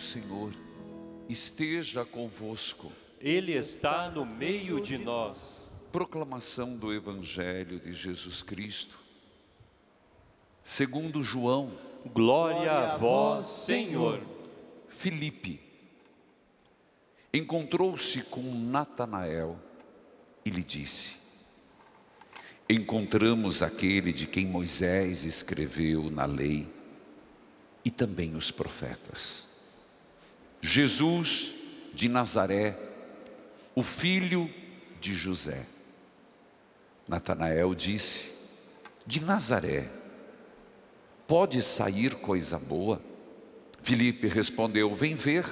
Senhor esteja convosco. Ele está no meio de nós. Proclamação do Evangelho de Jesus Cristo, segundo João. Glória a vós, Senhor. Filipe encontrou-se com Natanael e lhe disse: encontramos aquele de quem Moisés escreveu na lei e também os profetas, Jesus de Nazaré, o filho de José. Natanael disse: de Nazaré pode sair coisa boa? Filipe respondeu: vem ver.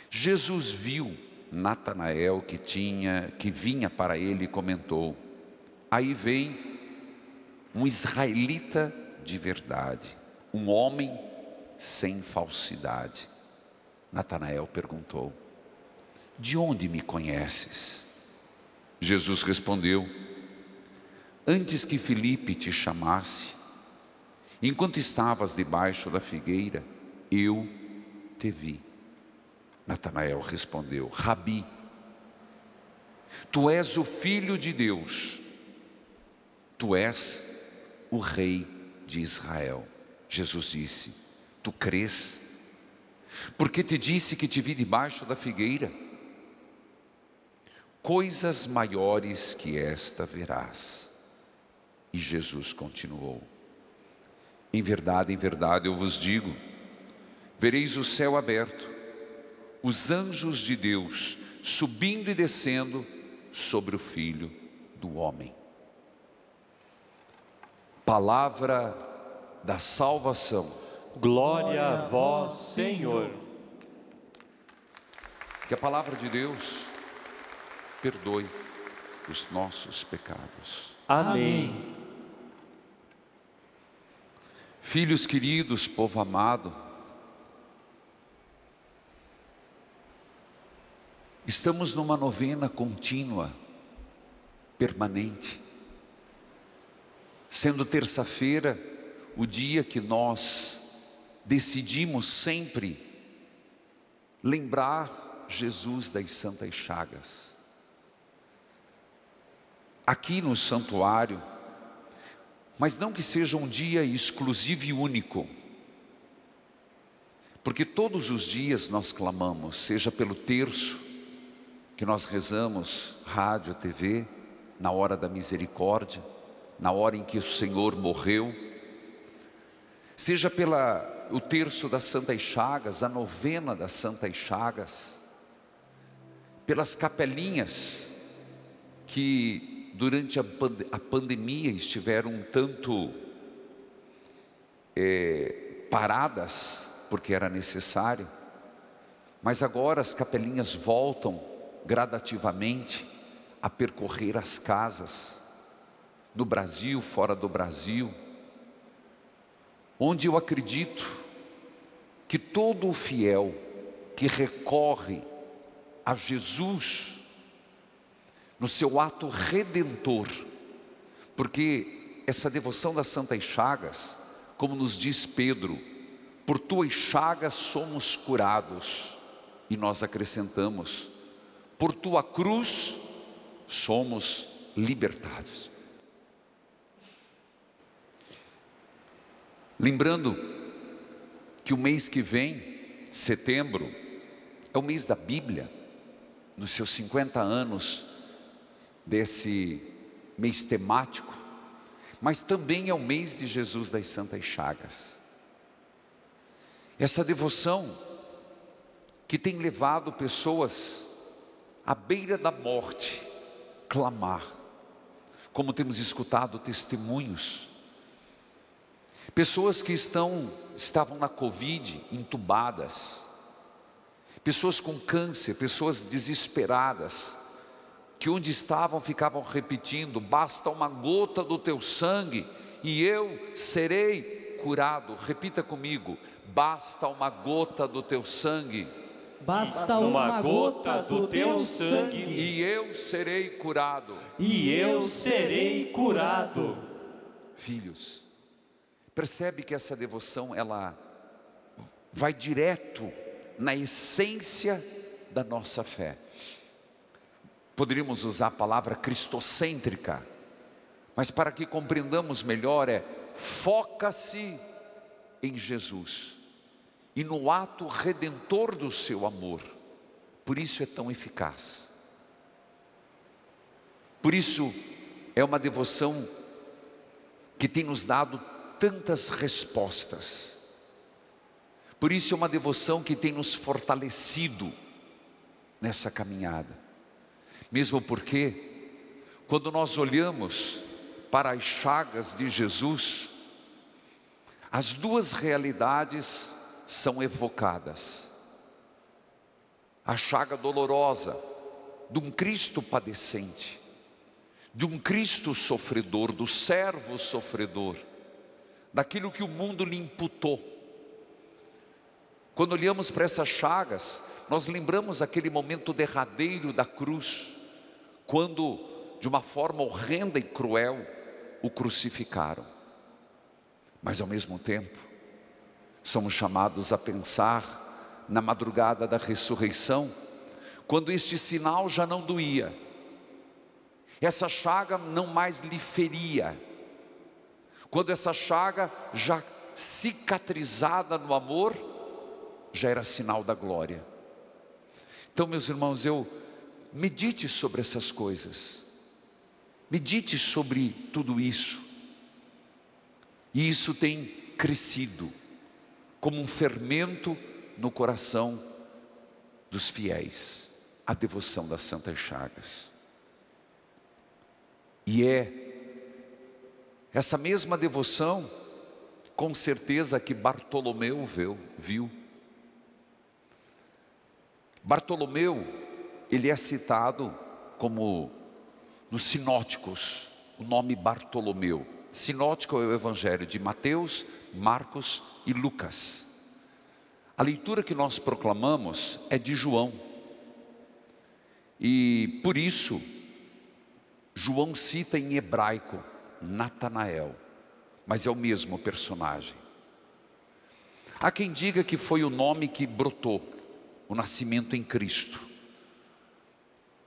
Jesus viu Natanael que vinha para ele e comentou: aí vem um israelita de verdade, um homem sem falsidade. Natanael perguntou: de onde me conheces? Jesus respondeu: antes que Filipe te chamasse, enquanto estavas debaixo da figueira, eu te vi. Natanael respondeu: Rabi, tu és o Filho de Deus, tu és o Rei de Israel. Jesus disse: tu crês? Porque te disse que te vi debaixo da figueira? Coisas maiores que esta verás. E Jesus continuou: em verdade, eu vos digo, vereis o céu aberto, os anjos de Deus subindo e descendo sobre o Filho do Homem. Palavra da salvação. Glória a vós, Senhor. Que a palavra de Deus perdoe os nossos pecados. Amém. Filhos queridos, povo amado, estamos numa novena contínua, permanente, sendo terça-feira o dia que nós decidimos sempre lembrar Jesus das Santas Chagas. Aqui no santuário, mas não que seja um dia exclusivo e único, porque todos os dias nós clamamos, seja pelo terço, que nós rezamos, rádio, TV, na hora da misericórdia, na hora em que o Senhor morreu, seja o terço das Santas Chagas, a novena das Santas Chagas, pelas capelinhas que durante a pandemia estiveram um tanto paradas, porque era necessário, mas agora as capelinhas voltam gradativamente a percorrer as casas, no Brasil, fora do Brasil, onde eu acredito que todo o fiel que recorre a Jesus no seu ato redentor, porque essa devoção das Santas Chagas, como nos diz Pedro, por tuas chagas somos curados, e nós acrescentamos, por tua cruz somos libertados. Lembrando que o mês que vem, setembro, é o mês da Bíblia, nos seus 50 anos desse mês temático, mas também é o mês de Jesus das Santas Chagas. Essa devoção que tem levado pessoas à beira da morte, clamar, como temos escutado testemunhos, pessoas que estavam na Covid, entubadas, pessoas com câncer, pessoas desesperadas, que onde estavam ficavam repetindo: basta uma gota do teu sangue e eu serei curado. Repita comigo: basta uma gota do teu sangue. Basta uma gota do teu sangue e eu serei curado. E eu serei curado. Filhos, percebe que essa devoção ela vai direto na essência da nossa fé. Poderíamos usar a palavra cristocêntrica, mas para que compreendamos melhor foca-se em Jesus e no ato redentor do seu amor. Por isso é tão eficaz. Por isso é uma devoção que tem nos dado tantas respostas. Por isso é uma devoção que tem nos fortalecido nessa caminhada. Mesmo porque, quando nós olhamos para as chagas de Jesus, as duas realidades são evocadas. A chaga dolorosa de um Cristo padecente, de um Cristo sofredor, do servo sofredor, daquilo que o mundo lhe imputou. Quando olhamos para essas chagas, nós lembramos aquele momento derradeiro da cruz, quando de uma forma horrenda e cruel o crucificaram. Mas ao mesmo tempo, somos chamados a pensar na madrugada da ressurreição, quando este sinal já não doía, essa chaga não mais lhe feria, quando essa chaga já cicatrizada no amor, já era sinal da glória. Então, meus irmãos, medite sobre essas coisas, medite sobre tudo isso, e isso tem crescido como um fermento no coração dos fiéis, a devoção das Santas Chagas. E é essa mesma devoção, com certeza, que Bartolomeu viu. Bartolomeu, ele é citado como nos sinóticos, o nome Bartolomeu. Sinótico é o evangelho de Mateus, Marcos e Lucas. A leitura que nós proclamamos é de João. E por isso, João cita em hebraico Natanael, mas é o mesmo personagem. Há quem diga que foi o nome que brotou, o nascimento em Cristo.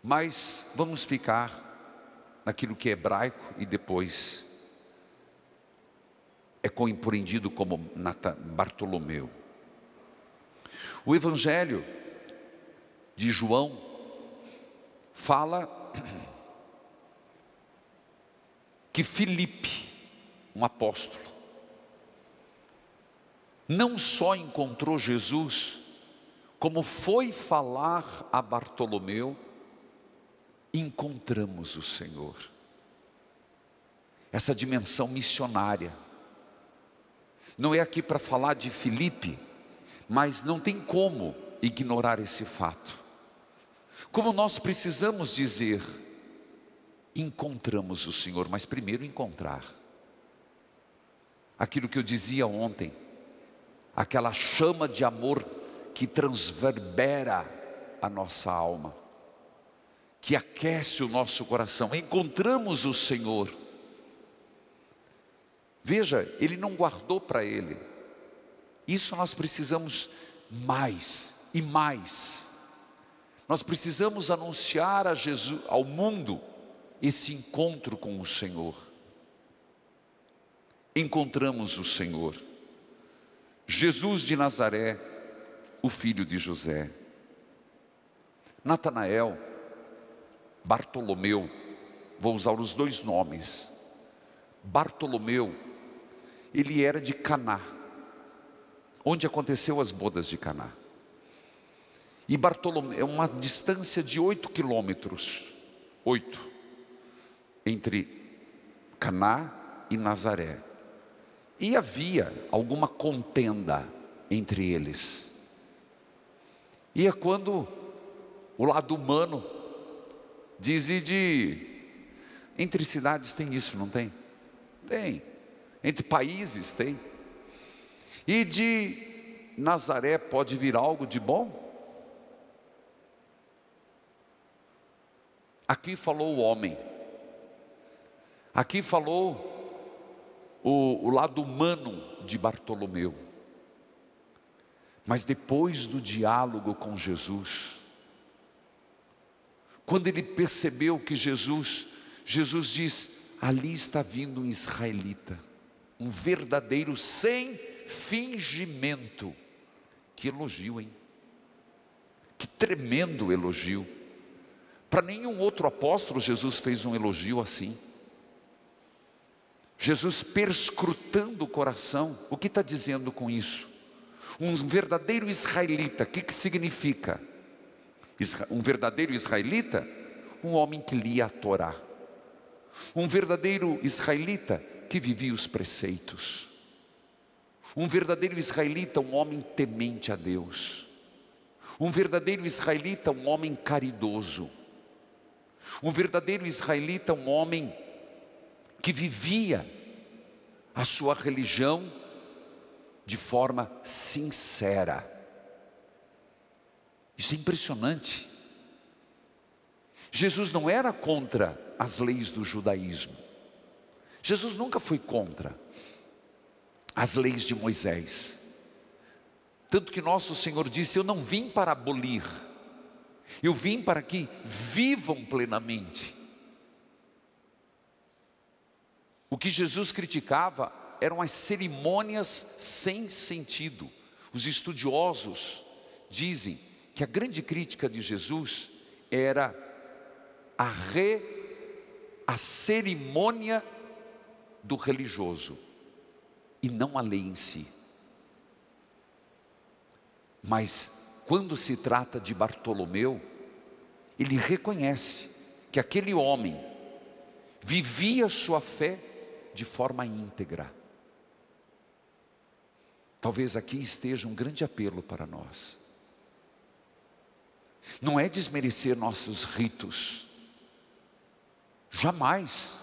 Mas vamos ficar naquilo que é hebraico e depois é compreendido como Bartolomeu. O Evangelho de João fala que Filipe, um apóstolo, não só encontrou Jesus, como foi falar a Bartolomeu, encontramos o Senhor. Essa dimensão missionária. Não é aqui para falar de Filipe, mas não tem como ignorar esse fato. Como nós precisamos dizer, encontramos o Senhor, mas primeiro encontrar. Aquilo que eu dizia ontem, aquela chama de amor que transverbera a nossa alma, que aquece o nosso coração. Encontramos o Senhor. Veja, Ele não guardou para Ele. Isso nós precisamos mais e mais. Nós precisamos anunciar a Jesus, ao mundo, esse encontro com o Senhor. Encontramos o Senhor. Jesus de Nazaré, o filho de José. Natanael, Bartolomeu, vou usar os dois nomes. Bartolomeu, ele era de Caná, onde aconteceu as bodas de Caná. E Bartolomeu é uma distância de 8 quilômetros, 8, entre Caná e Nazaré. E havia alguma contenda entre eles. E é quando o lado humano diz, entre cidades tem isso, não tem? Tem. Entre países tem. E de Nazaré pode vir algo de bom? Aqui falou o homem. Aqui falou o lado humano de Bartolomeu. Mas depois do diálogo com Jesus, quando ele percebeu que Jesus diz: ali está vindo um israelita, um verdadeiro sem fingimento. Que elogio, hein? Que tremendo elogio. Para nenhum outro apóstolo Jesus fez um elogio assim. Jesus perscrutando o coração. O que está dizendo com isso? Um verdadeiro israelita. O que significa? Um verdadeiro israelita? Um homem que lia a Torá. Um verdadeiro israelita que vivia os preceitos. Um verdadeiro israelita, um homem temente a Deus. Um verdadeiro israelita, um homem caridoso. Um verdadeiro israelita, um homem que vivia a sua religião de forma sincera. Isso é impressionante. Jesus não era contra as leis do judaísmo. Jesus nunca foi contra as leis de Moisés. Tanto que nosso Senhor disse: eu não vim para abolir, eu vim para que vivam plenamente. O que Jesus criticava eram as cerimônias sem sentido. Os estudiosos dizem que a grande crítica de Jesus era a cerimônia do religioso e não a lei em si. Mas quando se trata de Bartolomeu, ele reconhece que aquele homem vivia sua fé de forma íntegra. Talvez aqui esteja um grande apelo para nós. Não é desmerecer nossos ritos. Jamais.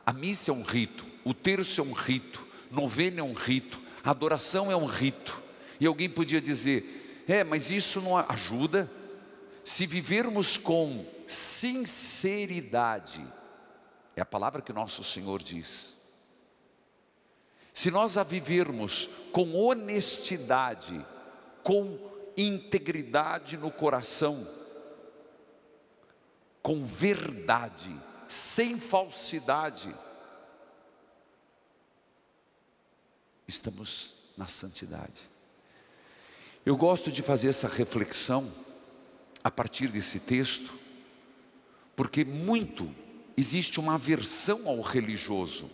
A missa é um rito, o terço é um rito, novena é um rito, a adoração é um rito. E alguém podia dizer: mas isso não ajuda? Se vivermos com sinceridade, é a palavra que nosso Senhor diz. Se nós a vivermos com honestidade, com integridade no coração, com verdade, sem falsidade, estamos na santidade. Eu gosto de fazer essa reflexão a partir desse texto, porque existe uma aversão ao religioso.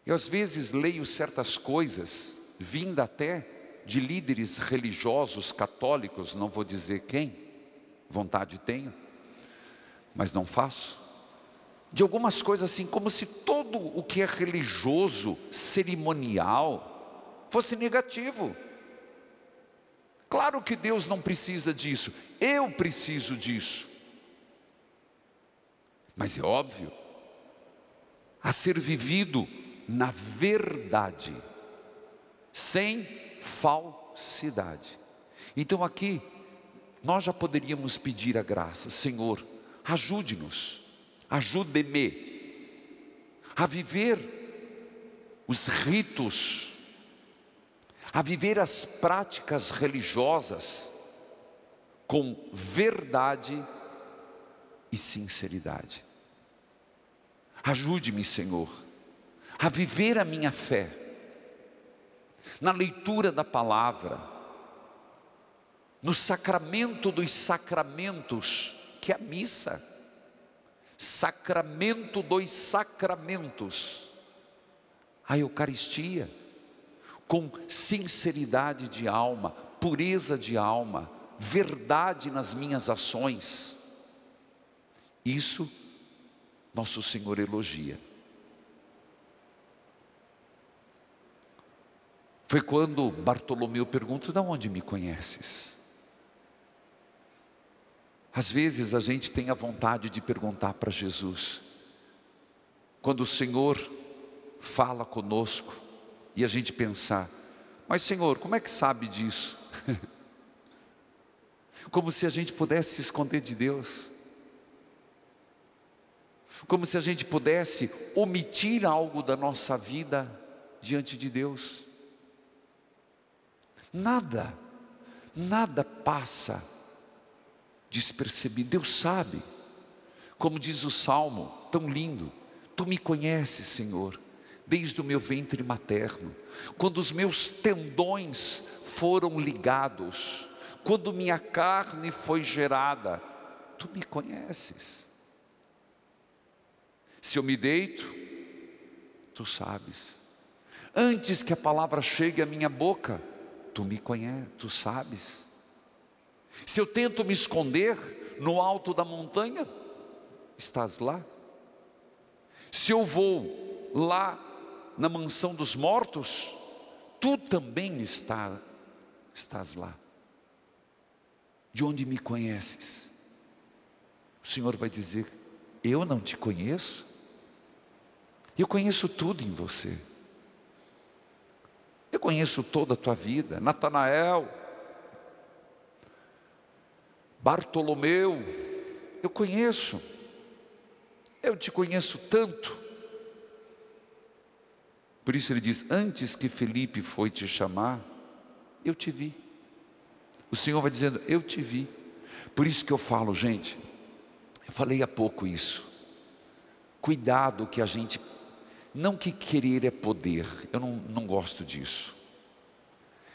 Eu às vezes leio certas coisas, vinda até de líderes religiosos católicos, não vou dizer quem, vontade tenho, mas não faço. De algumas coisas assim, como se todo o que é religioso, cerimonial, fosse negativo. Claro que Deus não precisa disso, eu preciso disso. Mas é óbvio, a ser vivido na verdade, sem falsidade. Então aqui, nós já poderíamos pedir a graça: Senhor, ajude-nos, ajude-me a viver os ritos, a viver as práticas religiosas com verdade e sinceridade. Ajude-me, Senhor, a viver a minha fé na leitura da palavra, no sacramento dos sacramentos, que é a missa, sacramento dos sacramentos, a Eucaristia, com sinceridade de alma, pureza de alma, verdade nas minhas ações. Isso nosso Senhor elogia. Foi quando Bartolomeu pergunta: de onde me conheces? Às vezes a gente tem a vontade de perguntar para Jesus, quando o Senhor fala conosco, e a gente pensar: mas Senhor, como é que sabe disso? Como se a gente pudesse se esconder de Deus, como se a gente pudesse omitir algo da nossa vida diante de Deus. Nada, nada passa despercebido. Deus sabe, como diz o Salmo, tão lindo: Tu me conheces, Senhor, desde o meu ventre materno, quando os meus tendões foram ligados, quando minha carne foi gerada, Tu me conheces. Se eu me deito, Tu sabes. Antes que a palavra chegue à minha boca, Tu me conheces, Tu sabes. Se eu tento me esconder no alto da montanha, estás lá. Se eu vou lá na mansão dos mortos, Tu também estás lá. De onde me conheces? O Senhor vai dizer: eu não te conheço? Eu conheço tudo em você. Eu conheço toda a tua vida. Natanael, Bartolomeu, eu conheço. Eu te conheço tanto. Por isso ele diz: antes que Felipe foi te chamar, eu te vi. O Senhor vai dizendo: eu te vi. Por isso que eu falo, gente, eu falei há pouco isso. Cuidado que a gente, não que querer é poder, eu não gosto disso.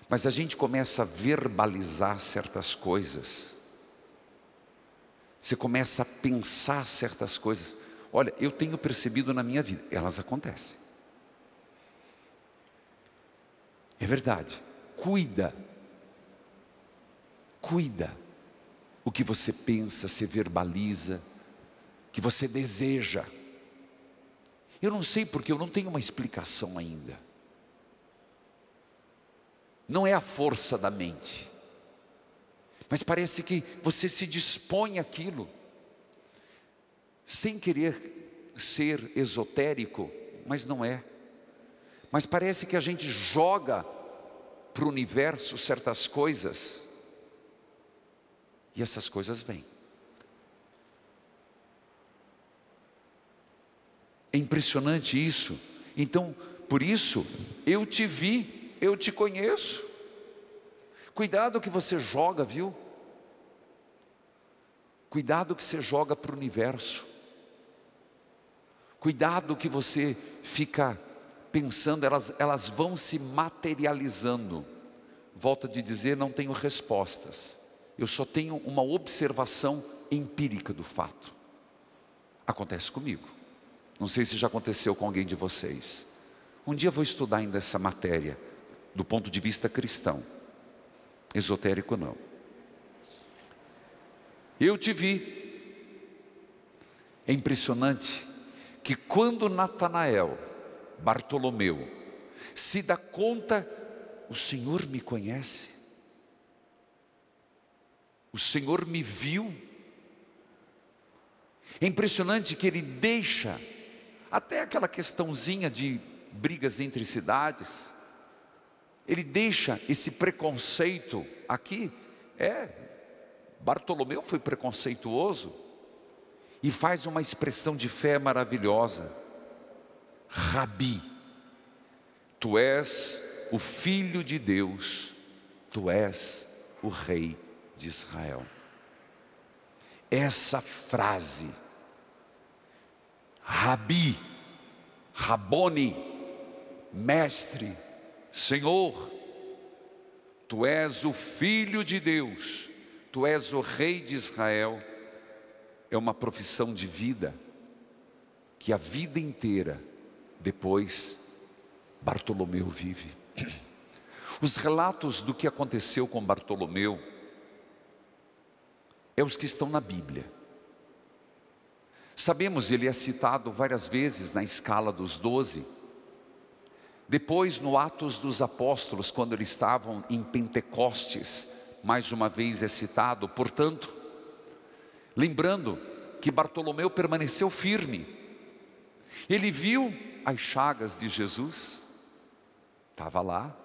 Mas a gente começa a verbalizar certas coisas. Você começa a pensar certas coisas. Olha, eu tenho percebido na minha vida, elas acontecem. É verdade. Cuida o que você pensa, se verbaliza, que você deseja. Eu não sei porque eu não tenho uma explicação ainda. Não é a força da mente, mas parece que você se dispõe àquilo, sem querer ser esotérico, mas não é. Mas parece que a gente joga para o universo certas coisas, e essas coisas vêm. É impressionante isso. Então, por isso, eu te vi, eu te conheço. Cuidado que você joga, viu? Cuidado que você joga para o universo. Cuidado que você fica pensando, elas vão se materializando. Volto a dizer, não tenho respostas. Eu só tenho uma observação empírica do fato. Acontece comigo. Não sei se já aconteceu com alguém de vocês. Um dia eu vou estudar ainda essa matéria, do ponto de vista cristão. Esotérico não. Eu te vi. É impressionante que quando Natanael, Bartolomeu, se dá conta, o Senhor me conhece. O Senhor me viu. É impressionante que ele deixa até aquela questãozinha de brigas entre cidades. Ele deixa esse preconceito aqui. Bartolomeu foi preconceituoso e faz uma expressão de fé maravilhosa. Rabi, tu és o Filho de Deus, tu és o Rei de Israel. Essa frase, Rabi, Rabone, mestre, Senhor, tu és o Filho de Deus, tu és o Rei de Israel, é uma profissão de vida, que a vida inteira, depois, Bartolomeu vive. Os relatos do que aconteceu com Bartolomeu, é os que estão na Bíblia. Sabemos, ele é citado várias vezes na escala dos 12. Depois, no Atos dos Apóstolos, quando eles estavam em Pentecostes, mais uma vez é citado. Portanto, lembrando que Bartolomeu permaneceu firme. Ele viu as chagas de Jesus, estava lá.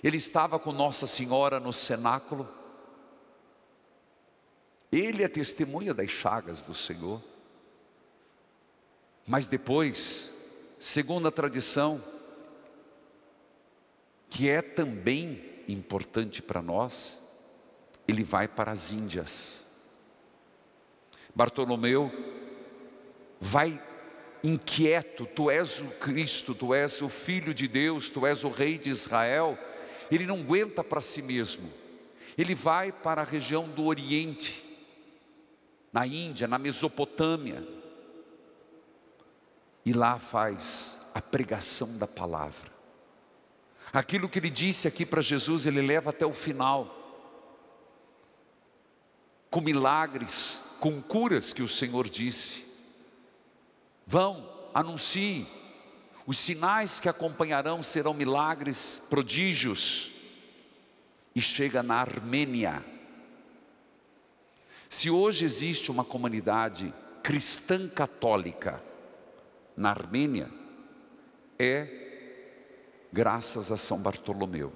Ele estava com Nossa Senhora no cenáculo. Ele é testemunha das chagas do Senhor. Mas depois, segundo a tradição, que é também importante para nós, ele vai para as Índias. Bartolomeu vai inquieto: tu és o Cristo, tu és o Filho de Deus, tu és o Rei de Israel. Ele não aguenta para si mesmo, ele vai para a região do Oriente, na Índia, na Mesopotâmia, e lá faz a pregação da palavra. Aquilo que ele disse aqui para Jesus, ele leva até o final, com milagres, com curas que o Senhor disse. Vão, anuncie, os sinais que acompanharão serão milagres, prodígios. E chega na Armênia. Se hoje existe uma comunidade cristã católica na Armênia, é graças a São Bartolomeu.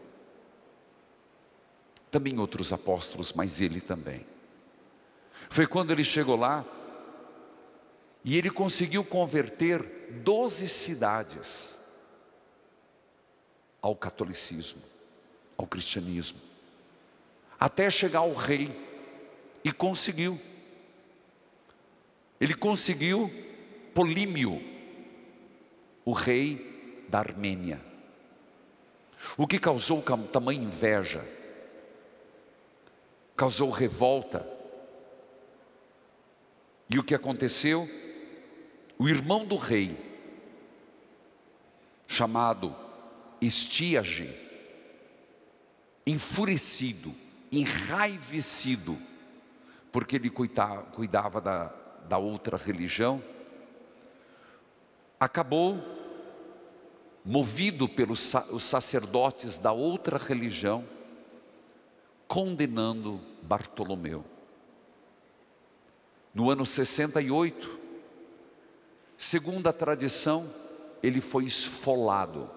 Também outros apóstolos, mas ele também. Foi quando ele chegou lá e ele conseguiu converter 12 cidades ao catolicismo, ao cristianismo, até chegar ao rei, e conseguiu. Ele conseguiu Polímio, o rei da Armênia, o que causou tamanha inveja, causou revolta. E o que aconteceu? O irmão do rei, chamado Estiage, enfurecido, enraivecido, porque ele cuidava da outra religião, acabou, movido pelos sacerdotes da outra religião, condenando Bartolomeu. No ano 68, segundo a tradição, ele foi esfolado.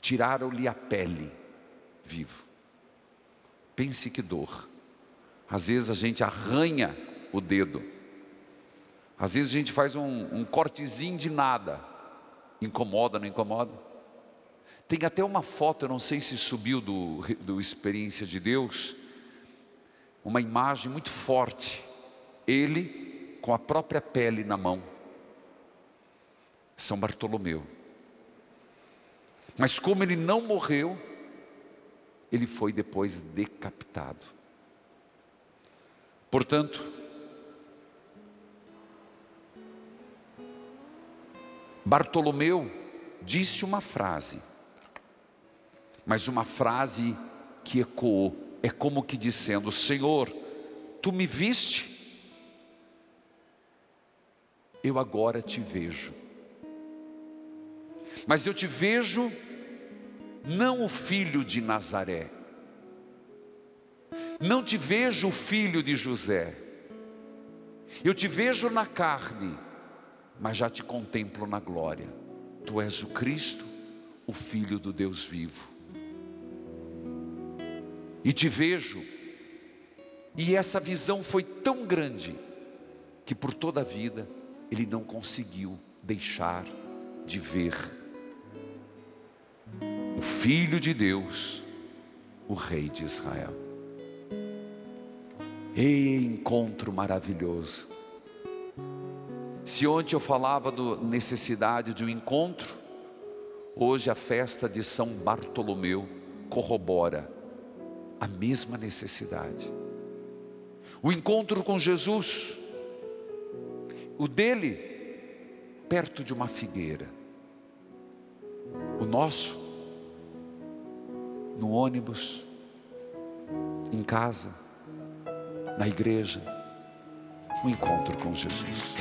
Tiraram-lhe a pele, vivo. Pense que dor. Às vezes a gente arranha o dedo. Às vezes a gente faz um cortezinho de nada. Incomoda, não incomoda? Tem até uma foto, eu não sei se subiu do Experiência de Deus, uma imagem muito forte. Ele com a própria pele na mão. São Bartolomeu. Mas como ele não morreu, ele foi depois decapitado. Portanto, Bartolomeu disse uma frase, mas uma frase que ecoou. É como que dizendo: Senhor, tu me viste, eu agora te vejo. Mas eu te vejo não o filho de Nazaré, não te vejo o filho de José, eu te vejo na carne, mas já te contemplo na glória. Tu és o Cristo, o Filho do Deus vivo. E te vejo, e essa visão foi tão grande, que por toda a vida, ele não conseguiu deixar de ver o Filho de Deus, o Rei de Israel. E encontro maravilhoso. Se ontem eu falava da necessidade de um encontro, hoje a festa de São Bartolomeu corrobora a mesma necessidade. O encontro com Jesus, o dele perto de uma figueira, o nosso no ônibus, em casa, na igreja, um encontro com Jesus.